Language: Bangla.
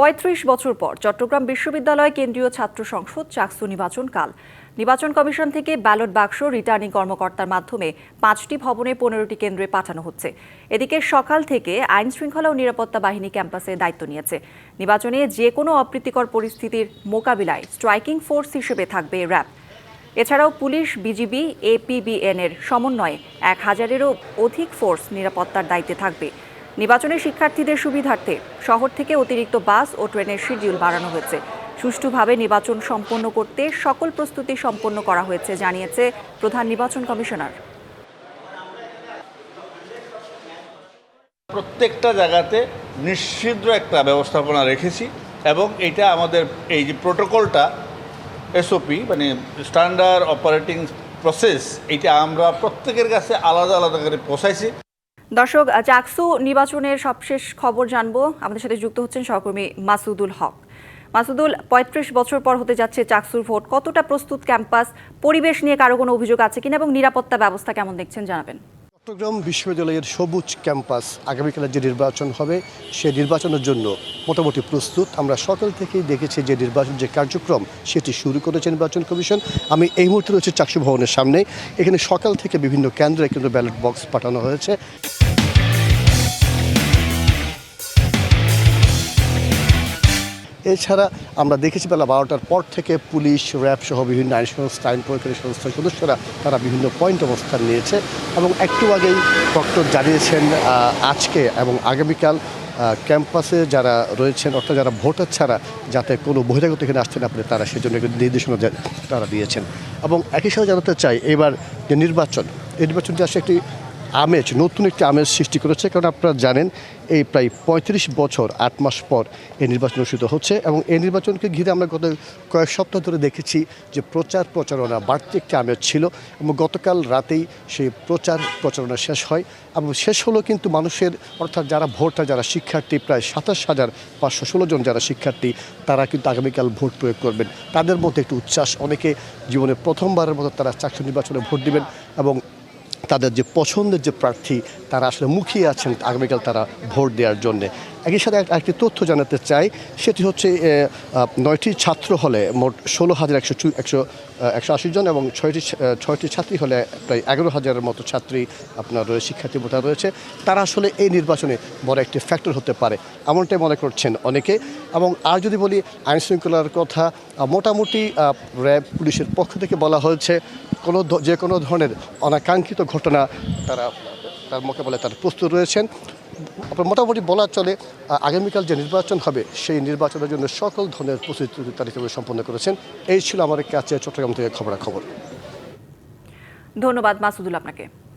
৩৫ বছর পর চট্টগ্রাম বিশ্ববিদ্যালয় কেন্দ্রীয় ছাত্র সংসদ চাকসু নির্বাচন কাল। নির্বাচন কমিশন থেকে ব্যালট বাক্স রিটার্নিং কর্মকর্তার মাধ্যমে ৫টি ভবনে ১৫টি কেন্দ্রে পাঠানো হচ্ছে। এদিকে সকাল থেকে আইন শৃঙ্খলা ও নিরাপত্তা বাহিনী ক্যাম্পাসে দায়িত্ব নিয়েছে। নির্বাচনে যে কোনো অপ্রীতিকর পরিস্থিতির মোকাবিলায় স্ট্রাইকিং ফোর্স হিসেবে থাকবে র্যাব। এছাড়াও পুলিশ, বিজিবি, এপিবিএন এর সমন্বয়ে ১,০০০-এরও অধিক ফোর্স নিরাপত্তার দায়িত্বে থাকবে। নির্বাচনে শিক্ষার্থীদের সুবিধার্থে শহর থেকে অতিরিক্ত বাস ও ট্রেনের শিডিউল বাড়ানো হয়েছে। সুষ্ঠুভাবে নির্বাচন সম্পন্ন করতে সকল প্রস্তুতি সম্পন্ন করা হয়েছে জানিয়েছে প্রধান নির্বাচন কমিশনার। প্রত্যেকটা জায়গাতে নিশ্চিদ্র একটা ব্যবস্থাপনা রেখেছি এবং এটা আমাদের এই যে প্রোটোকলটা এসওপি মানে স্ট্যান্ডার্ড অপারেটিং প্রসেস, এটা আমরা প্রত্যেকের কাছে আলাদা আলাদা করে পৌঁছাইছি। দর্শক, চাকসু নির্বাচনের সবশেষ খবর জানবো। আমাদের সাথে যুক্ত হচ্ছেন সহকর্মী মাসুদুল হক। মাসুদুল, ৩৫ বছর পর হতে যাচ্ছে চাকসুর ভোট, কতটা প্রস্তুত ক্যাম্পাস? পরিবেশ নিয়ে কারো কোনো অভিযোগ আছে কিনা এবং নিরাপত্তা ব্যবস্থা কেমন দেখছেন জানাবেন। চট্টগ্রাম বিশ্ববিদ্যালয়ের সবুজ ক্যাম্পাস আগামীকালে যে নির্বাচন হবে সেই নির্বাচনের জন্য মোটামুটি প্রস্তুত। আমরা সকাল থেকেই দেখেছি যে নির্বাচন যে কার্যক্রম সেটি শুরু করেছে নির্বাচন কমিশন। আমি এই মুহূর্তে রয়েছে চাকসু ভবনের সামনে। এখানে সকাল থেকে বিভিন্ন কেন্দ্রে কিন্তু ব্যালট বক্স পাঠানো হয়েছে। এছাড়া আমরা দেখেছি বেলা ১২টার পর থেকে পুলিশ, র্যাব সহ বিভিন্ন আইন সংস্থা, আইন প্রয়োগকারী সংস্থার সদস্যরা তারা বিভিন্ন পয়েন্ট অবস্থান নিয়েছে এবং একটু আগেই ডক্টর জানিয়েছেন আজকে এবং আগামীকাল ক্যাম্পাসে যারা রয়েছেন অর্থাৎ যারা ভোটার ছাড়া যাতে কোনো বহিরাগত এখানে আসতে না পারে তারা সেজন্য একটি নির্দেশনা তারা দিয়েছেন। এবং একই সাথে জানাতে চাই এবার যে নির্বাচন, এই নির্বাচনটি আসলে একটি আমেজ, নতুন একটি আমেজ সৃষ্টি করেছে। কারণ আপনারা জানেন এই প্রায় ৩৫ বছর ৮ মাস পর এই নির্বাচন অনুষ্ঠিত হচ্ছে এবং এই নির্বাচনকে ঘিরে আমরা গত কয়েক সপ্তাহ ধরে দেখেছি যে প্রচারণা বাড়তি একটি আমেজ ছিল এবং গতকাল রাতেই সেই প্রচারণা শেষ হয় এবং শেষ হলো কিন্তু মানুষের অর্থাৎ যারা ভোটার, যারা শিক্ষার্থী, প্রায় ২৭,৫১৬ জন যারা শিক্ষার্থী তারা কিন্তু আগামীকাল ভোট প্রয়োগ করবেন। তাদের মধ্যে একটু উচ্ছ্বাস, অনেকে জীবনে প্রথমবারের মতো তারা চাকসু নির্বাচনে ভোট দিবেন এবং তাদের যে পছন্দের যে প্রার্থী তারা আসলে মুখিয়ে আছেন আগামীকাল তারা ভোট দেওয়ার জন্যে। একই সাথে একটি তথ্য জানাতে চাই, সেটি হচ্ছে ৯টি ছাত্র হলে মোট ১৬,১৮০ জন এবং ৬টি ছাত্রী হলে প্রায় ১১,০০০-এর মতো ছাত্রী আপনার শিক্ষার্থী ভোটার রয়েছে। তারা আসলে এই নির্বাচনে বড় একটি ফ্যাক্টর হতে পারে এমনটাই মনে করছেন অনেকে। এবং আর যদি বলি আইন শৃঙ্খলার কথা, মোটামুটি র্যাব, পুলিশের পক্ষ থেকে বলা হয়েছে যে কোনো ধরনের অনাকাঙ্ক্ষিত ঘটনা তার মোকাবেলায় তারা প্রস্তুত রয়েছেন। মোটামুটি বলা চলে আগামীকাল যে নির্বাচন হবে সেই নির্বাচনের জন্য সকল ধরনের প্রস্তুতি তারা সম্পন্ন করেছেন। এই ছিল আমার কাছে চট্টগ্রাম থেকে খবরাখবর। ধন্যবাদ মাসুদুল আপনাকে।